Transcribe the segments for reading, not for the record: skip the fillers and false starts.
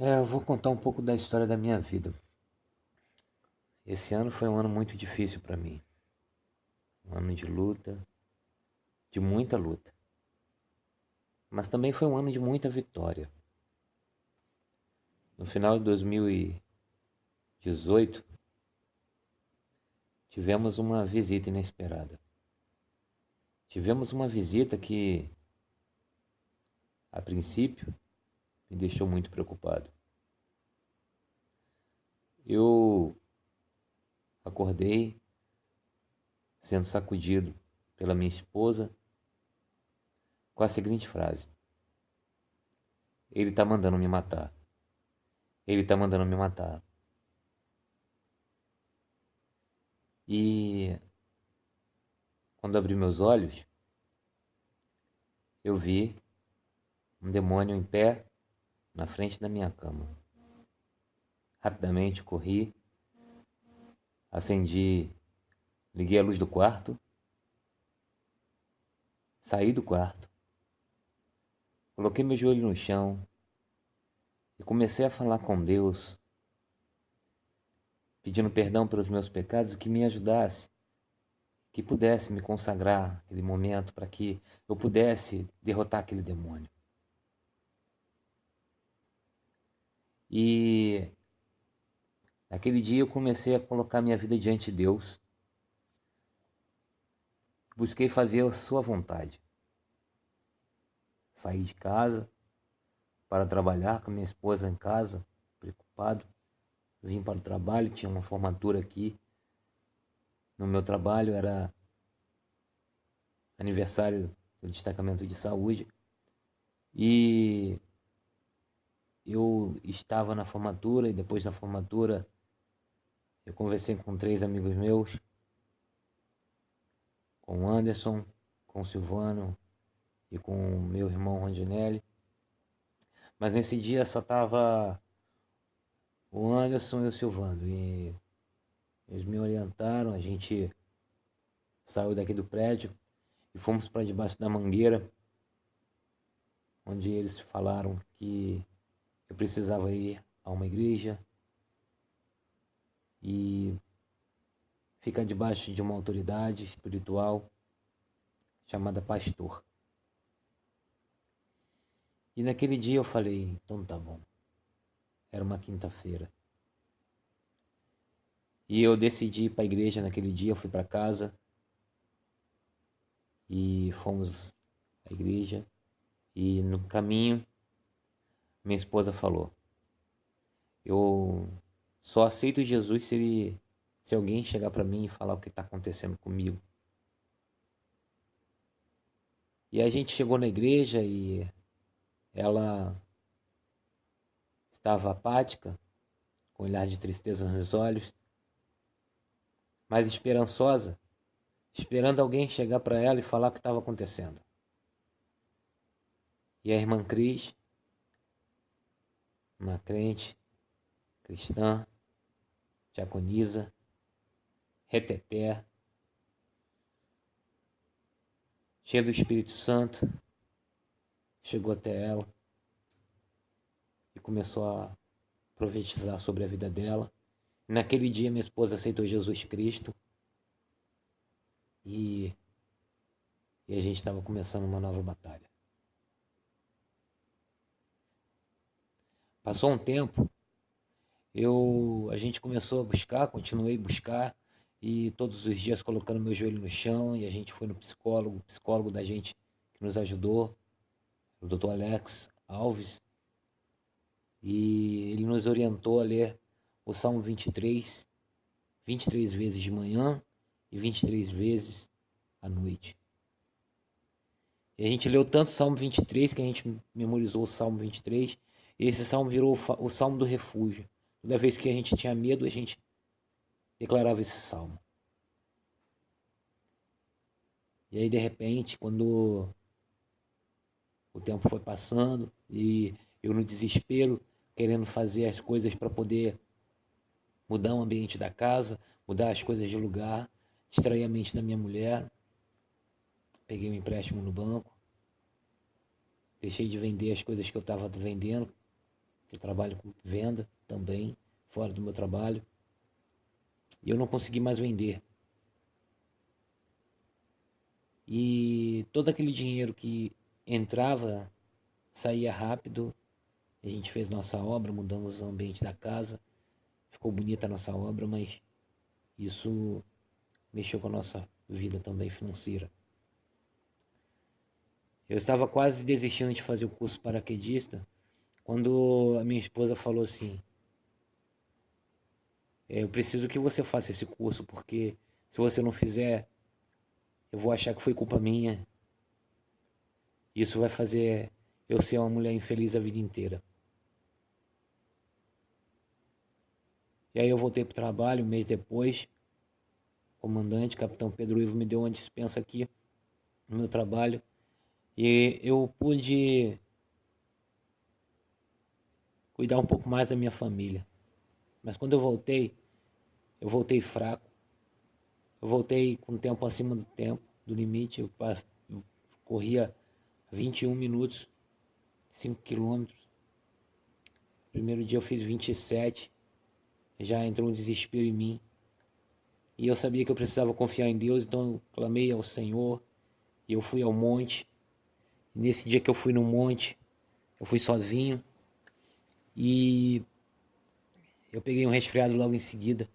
Eu vou contar um pouco da história da minha vida. Esse ano foi um ano muito difícil para mim. Um ano de luta, de muita luta. Mas também foi um ano de muita vitória. No final de 2018, tivemos uma visita inesperada. Tivemos uma visita que, a princípio, me deixou muito preocupado. Eu acordei sendo sacudido pela minha esposa com a seguinte frase: Ele tá mandando me matar. Ele tá mandando me matar. E quando abri meus olhos, eu vi um demônio em pé na frente da minha cama. Rapidamente corri, acendi, liguei a luz do quarto, saí do quarto, coloquei meu joelho no chão e comecei a falar com Deus, pedindo perdão pelos meus pecados, que me ajudasse, que pudesse me consagrar aquele momento para que eu pudesse derrotar aquele demônio. E naquele dia eu comecei a colocar minha vida diante de Deus, busquei fazer a sua vontade. Saí de casa para trabalhar com a minha esposa em casa, preocupado. Vim para o trabalho, tinha uma formatura aqui. No meu trabalho era aniversário do destacamento de saúde. E eu estava na formatura e depois da formatura eu conversei com 3 amigos meus, com o Anderson, com o Silvano e com o meu irmão Rondinelli. Mas nesse dia só estava o Anderson e o Silvano. E eles me orientaram, a gente saiu daqui do prédio e fomos para debaixo da mangueira, onde eles falaram que eu precisava ir a uma igreja e ficar debaixo de uma autoridade espiritual chamada pastor. E naquele dia eu falei, então tá bom. Era uma quinta-feira. E eu decidi ir para a igreja naquele dia, eu fui para casa e fomos à igreja. E no caminho, minha esposa falou, eu só aceito Jesus se alguém chegar para mim e falar o que está acontecendo comigo. E a gente chegou na igreja e ela estava apática, com um olhar de tristeza nos olhos, mas esperançosa, esperando alguém chegar para ela e falar o que estava acontecendo. E a irmã Cris, uma crente, cristã, diaconisa, reteté, cheia do Espírito Santo, chegou até ela e começou a profetizar sobre a vida dela. E naquele dia minha esposa aceitou Jesus Cristo e, e a gente estava começando uma nova batalha. Passou um tempo, a gente começou a buscar, continuei a buscar e todos os dias colocando meu joelho no chão e a gente foi no psicólogo, o psicólogo da gente que nos ajudou, o Dr. Alex Alves, e ele nos orientou a ler o Salmo 23 vezes de manhã e 23 vezes à noite. E a gente leu tanto o Salmo 23 que a gente memorizou o Salmo 23 e esse salmo virou o Salmo do refúgio. Toda vez que a gente tinha medo, a gente declarava esse salmo. E aí, de repente, quando o tempo foi passando e eu no desespero, querendo fazer as coisas para poder mudar o ambiente da casa, mudar as coisas de lugar, distrair a mente da minha mulher, peguei um empréstimo no banco, deixei de vender as coisas que eu estava vendendo que eu trabalho com venda também, fora do meu trabalho. E eu não consegui mais vender. E todo aquele dinheiro que entrava, saía rápido. A gente fez nossa obra, mudamos o ambiente da casa. Ficou bonita a nossa obra, mas isso mexeu com a nossa vida também financeira. Eu estava quase desistindo de fazer o curso paraquedista quando a minha esposa falou assim: eu preciso que você faça esse curso, porque se você não fizer, eu vou achar que foi culpa minha. Isso vai fazer eu ser uma mulher infeliz a vida inteira. E aí eu voltei para o trabalho, um mês depois, o comandante, capitão Pedro Ivo, me deu uma dispensa aqui no meu trabalho. E eu pude cuidar um pouco mais da minha família. Mas quando eu voltei fraco. Eu voltei com o tempo acima do tempo, do limite. Eu corria 21 minutos, 5 quilômetros. Primeiro dia eu fiz 27. Já entrou um desespero em mim. E eu sabia que eu precisava confiar em Deus, então eu clamei ao Senhor. E eu fui ao monte. E nesse dia que eu fui no monte, eu fui sozinho. E eu peguei um resfriado logo em seguida.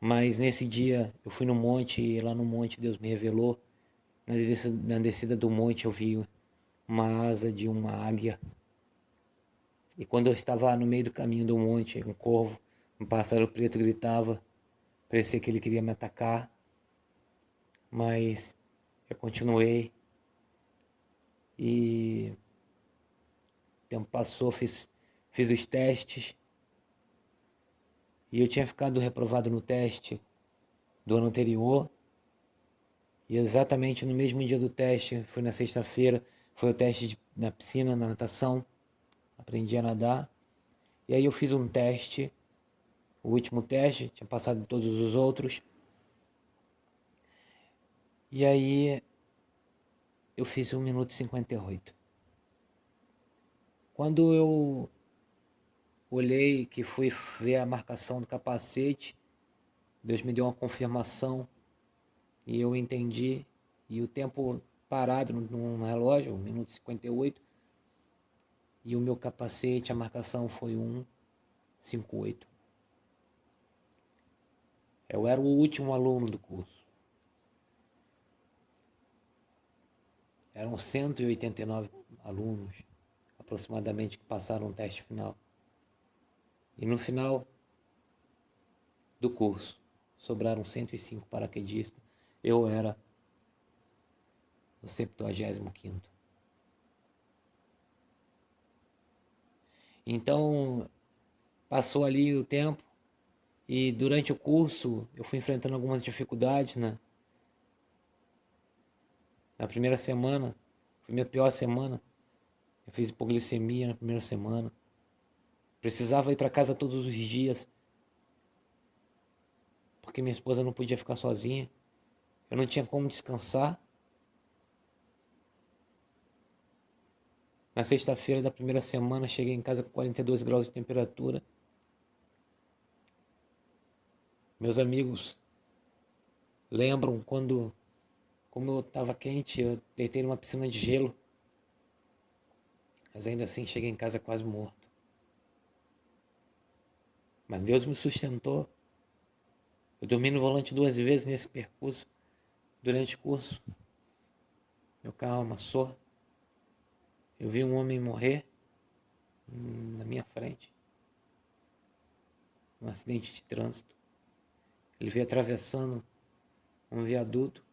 Mas nesse dia eu fui no monte e lá no monte Deus me revelou. Na descida do monte eu vi uma asa de uma águia. E quando eu estava no meio do caminho do monte, um corvo, um pássaro preto gritava. Parecia que ele queria me atacar. Mas eu continuei. E o tempo passou, fiz os testes. E eu tinha ficado reprovado no teste do ano anterior. E exatamente no mesmo dia do teste, foi na sexta-feira, foi o teste na piscina, na natação. Aprendi a nadar. E aí eu fiz um teste, o último teste, tinha passado todos os outros. E aí eu fiz 1 minuto e 58. Quando eu olhei, que fui ver a marcação do capacete, Deus me deu uma confirmação e eu entendi. E o tempo parado no relógio, 1 minuto e 58, e o meu capacete, a marcação foi 1:58. Eu era o último aluno do curso. Eram 189 alunos, aproximadamente, que passaram o teste final. E no final do curso, sobraram 105 paraquedistas. Eu era o 75º. Então, passou ali o tempo e durante o curso eu fui enfrentando algumas dificuldades, né? Na primeira semana, foi minha pior semana. Eu fiz hipoglicemia na primeira semana. Precisava ir para casa todos os dias, porque minha esposa não podia ficar sozinha. Eu não tinha como descansar. Na sexta-feira da primeira semana, cheguei em casa com 42 graus de temperatura. Meus amigos lembram quando, como eu estava quente, eu deitei numa piscina de gelo. Mas ainda assim cheguei em casa quase morto. Mas Deus me sustentou. Eu dormi no volante 2 vezes nesse percurso, durante o curso. Meu carro amassou. Eu vi um homem morrer na minha frente, num acidente de trânsito. Ele veio atravessando um viaduto,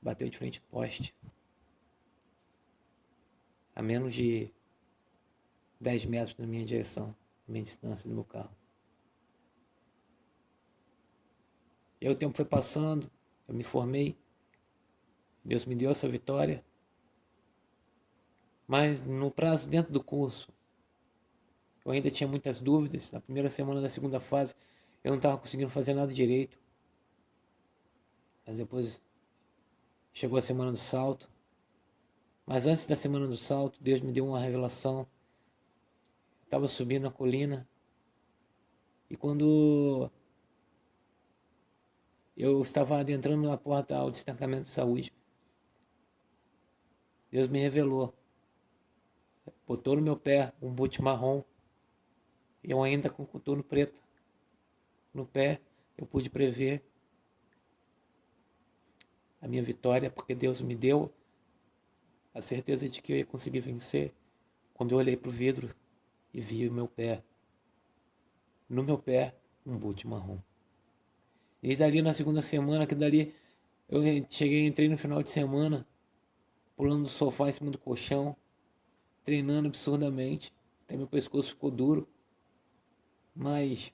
bateu de frente do poste, a menos de 10 metros da minha direção, da minha distância do meu carro. E aí o tempo foi passando, eu me formei, Deus me deu essa vitória, mas no prazo dentro do curso, eu ainda tinha muitas dúvidas. Na primeira semana da segunda fase, eu não estava conseguindo fazer nada direito. Mas depois chegou a semana do salto. Mas antes da semana do salto, Deus me deu uma revelação. estava subindo a colina e quando eu estava adentrando na porta ao destacamento de saúde, Deus me revelou, botou no meu pé um boot marrom e eu ainda com coturno preto no pé. Eu pude prever a minha vitória, porque Deus me deu a certeza de que eu ia conseguir vencer quando eu olhei para o vidro e vi o meu pé, no meu pé, um boot marrom. E dali na segunda semana, que dali eu entrei no final de semana, pulando do sofá em cima do colchão, treinando absurdamente, até meu pescoço ficou duro, mas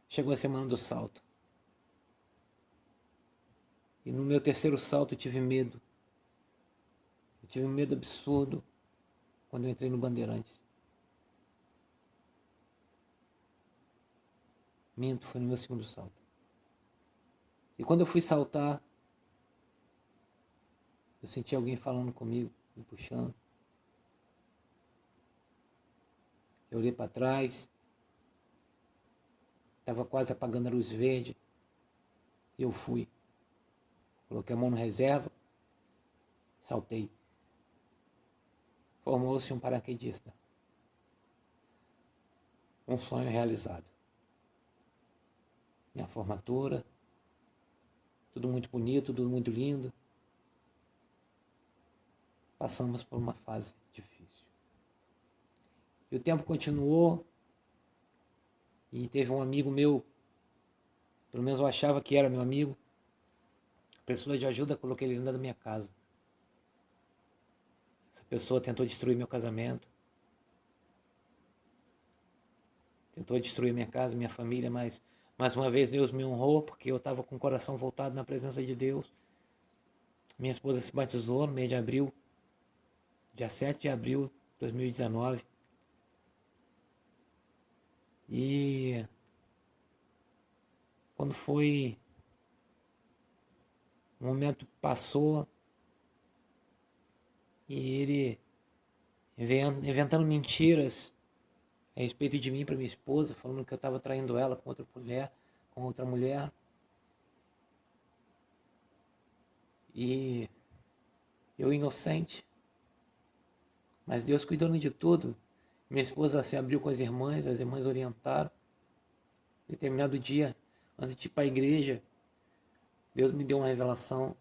chegou a semana do salto. E no meu terceiro salto eu tive medo. Eu tive um medo absurdo quando eu entrei no Bandeirantes. Minto, foi no meu segundo salto. E quando eu fui saltar, eu senti alguém falando comigo, me puxando. Eu olhei para trás, estava quase apagando a luz verde, e eu fui. Coloquei a mão no reserva, saltei. Formou-se um paraquedista. Um sonho realizado. Minha formatura, tudo muito bonito, tudo muito lindo. Passamos por uma fase difícil. E o tempo continuou, e teve um amigo meu, pelo menos eu achava que era meu amigo, precisou de ajuda, coloquei ele dentro da minha casa. Essa pessoa tentou destruir meu casamento, tentou destruir minha casa, minha família, mas mais uma vez Deus me honrou, porque eu estava com o coração voltado na presença de Deus. Minha esposa se batizou no mês de abril, dia 7 de abril de 2019. E quando foi, o momento passou e ele inventando mentiras a respeito de mim para minha esposa, falando que eu estava traindo ela com outra mulher. E eu inocente, mas Deus cuidou de tudo. Minha esposa se abriu com as irmãs orientaram. Determinado dia, antes de ir para a igreja, Deus me deu uma revelação.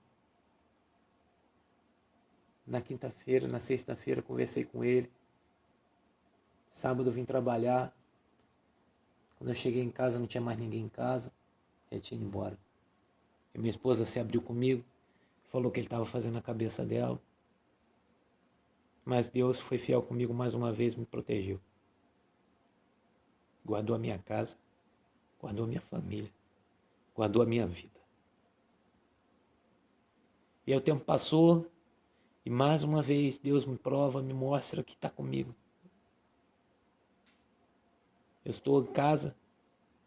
Na quinta-feira, na sexta-feira, conversei com ele. Sábado eu vim trabalhar. Quando eu cheguei em casa, não tinha mais ninguém em casa. Ele tinha ido embora. E minha esposa se abriu comigo, falou que ele estava fazendo a cabeça dela. Mas Deus foi fiel comigo mais uma vez, me protegeu. Guardou a minha casa, guardou a minha família, guardou a minha vida. E aí o tempo passou e mais uma vez Deus me prova, me mostra que está comigo. Eu estou em casa,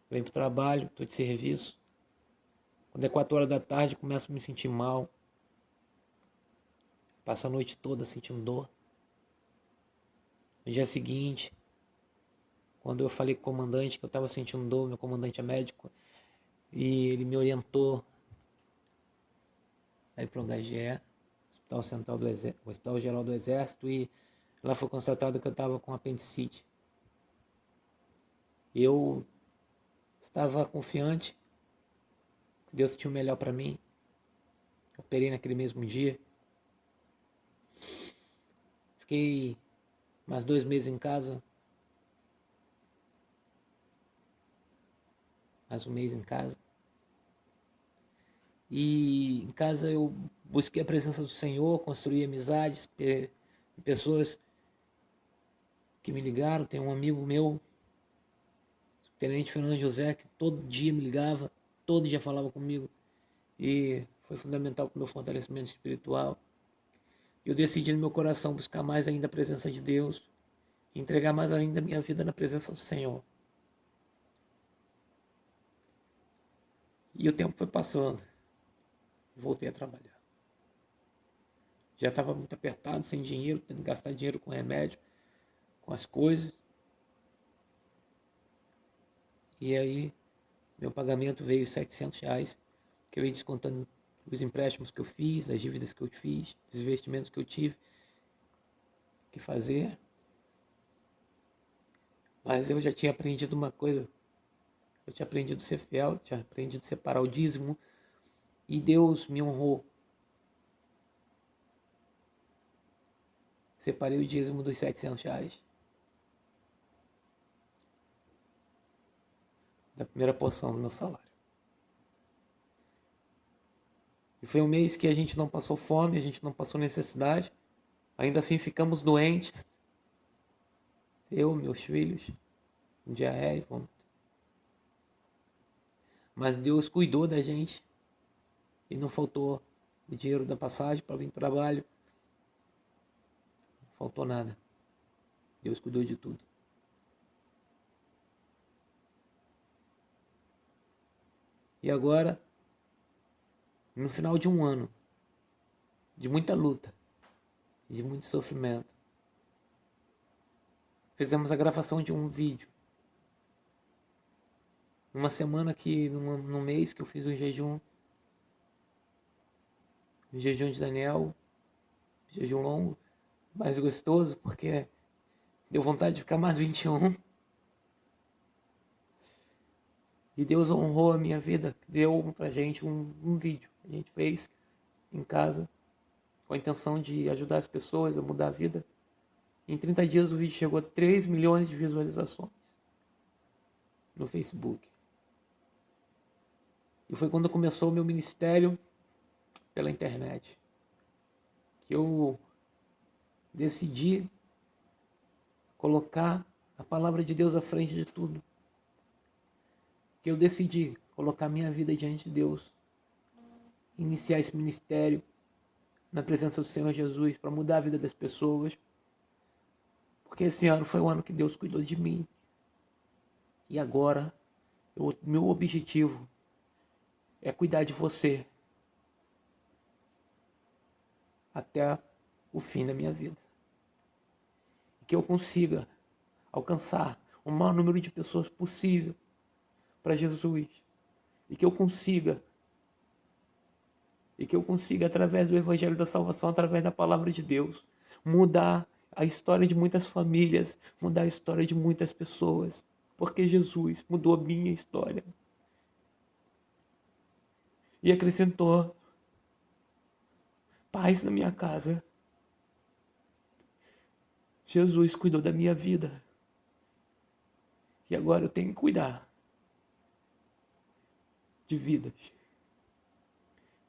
venho para o trabalho, estou de serviço. Quando é 4 horas da tarde, começo a me sentir mal. Passo a noite toda sentindo dor. No dia seguinte, quando eu falei com o comandante que eu estava sentindo dor, meu comandante é médico, e ele me orientou a ir para o HGE, Hospital Central do Exército, Hospital Geral do Exército, e lá foi constatado que eu estava com apendicite. Eu estava confiante que Deus tinha o melhor para mim. Operei naquele mesmo dia. Fiquei mais 2 meses em casa. Mais um mês em casa. E em casa eu busquei a presença do Senhor, construí amizades, pessoas que me ligaram. Tem um amigo meu, o Tenente Fernando José, que todo dia me ligava, todo dia falava comigo. E foi fundamental para o meu fortalecimento espiritual. Eu decidi no meu coração buscar mais ainda a presença de Deus, entregar mais ainda a minha vida na presença do Senhor. E o tempo foi passando. Voltei a trabalhar. Já estava muito apertado, sem dinheiro, tendo que gastar dinheiro com remédio, com as coisas. E aí, meu pagamento veio R$ 700, que eu ia descontando os empréstimos que eu fiz, as dívidas que eu fiz, os investimentos que eu tive que fazer. Mas eu já tinha aprendido uma coisa. Eu tinha aprendido a ser fiel, tinha aprendido a separar o dízimo. E Deus me honrou. Separei o dízimo dos R$ 700. Da primeira porção do meu salário. E foi um mês que a gente não passou fome, a gente não passou necessidade. Ainda assim ficamos doentes. Eu, meus filhos, diarreia e vômito. Mas Deus cuidou da gente. E não faltou o dinheiro da passagem para vir para o trabalho. Não faltou nada. Deus cuidou de tudo. E agora, no final de um ano, de muita luta, de muito sofrimento, fizemos a gravação de um vídeo. Numa semana que, num mês que eu fiz um jejum de Daniel, jejum longo, mais gostoso, porque deu vontade de ficar mais 21. E Deus honrou a minha vida, deu pra gente um vídeo. A gente fez em casa, com a intenção de ajudar as pessoas a mudar a vida. Em 30 dias o vídeo chegou a 3 milhões de visualizações no Facebook. E foi quando começou o meu ministério pela internet, que eu decidi colocar a palavra de Deus à frente de tudo. Que eu decidi colocar minha vida diante de Deus, iniciar esse ministério na presença do Senhor Jesus para mudar a vida das pessoas. Porque esse ano foi o ano que Deus cuidou de mim. E agora, meu objetivo é cuidar de você até o fim da minha vida. E que eu consiga alcançar o maior número de pessoas possível para Jesus. E que eu consiga, através do Evangelho da Salvação, através da Palavra de Deus, mudar a história de muitas famílias, mudar a história de muitas pessoas. Porque Jesus mudou a minha história. E acrescentou paz na minha casa. Jesus cuidou da minha vida. E agora eu tenho que cuidar de vidas.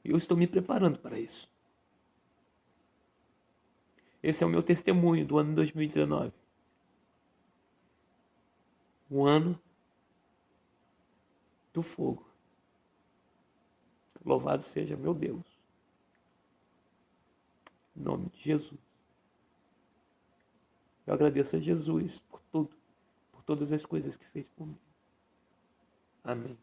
E eu estou me preparando para isso. Esse é o meu testemunho do ano 2019. O ano do fogo. Louvado seja meu Deus. Em nome de Jesus. Eu agradeço a Jesus por tudo, por todas as coisas que fez por mim. Amém.